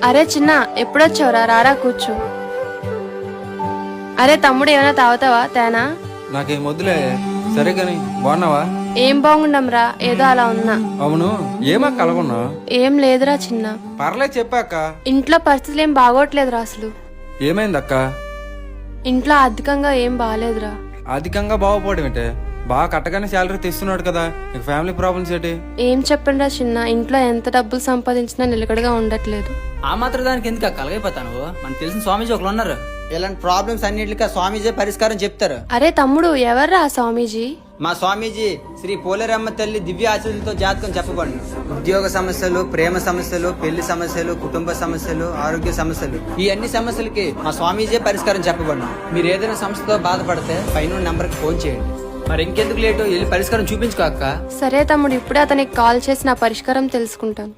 అరే చిన్న ఎప్పుడొచ్చావురా? రారా కూర్చో. అరే తమ్ముడు ఏమైనా తాగుతావా? తేనా? నాకేం వద్దులే. సరే కాని బాగున్నావా? ఏం బాగుండంరా, ఏదో అలా ఉన్నా. అవును, ఏమక్క అలాగున్నా? ఏం లేదురా చిన్న. పర్లేదు చెప్పాక. ఇంట్లో పరిస్థితులు ఏం బాగోట్లేదురా అసలు. ఏమైందక్క? ఇంట్లో ఆర్థికంగా ఏం బాగాలేదురా. అధికంగా బాగుపోవడం ఏంటే? బాగా కట్టగానే శాలరీ తెస్తున్నాడు కదా, నీకు ఫ్యామిలీ ప్రాబ్లమ్స్ ఏంటి? ఏం చెప్పండిరా చిన్న, ఇంట్లో ఎంత డబ్బులు సంపాదించినా నిలకడగా ఉండట్లేదు. ఆ మాత్రం దానికి ఎందుకు కలగైపోతాను? మనకు తెలిసిన స్వామీజీ ఒకరు ఉన్నారు. ఇలాంటి ప్రాబ్లమ్స్ అన్నిటికీ స్వామీజీ పరిష్కారం చెప్తారు. అరే తమ్ముడు ఎవర్రా ఆ స్వామీజీ? మా స్వామీజీ శ్రీ పోలేరమ్మ తల్లి దివ్య ఆశీస్సులతో జాతకం చెప్పబడును. ఉద్యోగ సమస్యలు, ప్రేమ సమస్యలు, పెళ్లి సమస్యలు, కుటుంబ సమస్యలు, ఆరోగ్య సమస్యలు, ఈ అన్ని సమస్యలకి మా స్వామీజీ పరిష్కారం చెప్పబడును. మీరు ఏదైనా సమస్యతో బాధపడితే పైన నంబర్కి ఫోన్ చేయండి. మరి ఇంకెందుకు లేటు, వెళ్ళి పరిష్కారం చూపించుకో అక్క. సరే తమ్ముడు, ఇప్పుడే అతనికి కాల్ చేసి నా పరిష్కారం తెలుసుకుంటాను.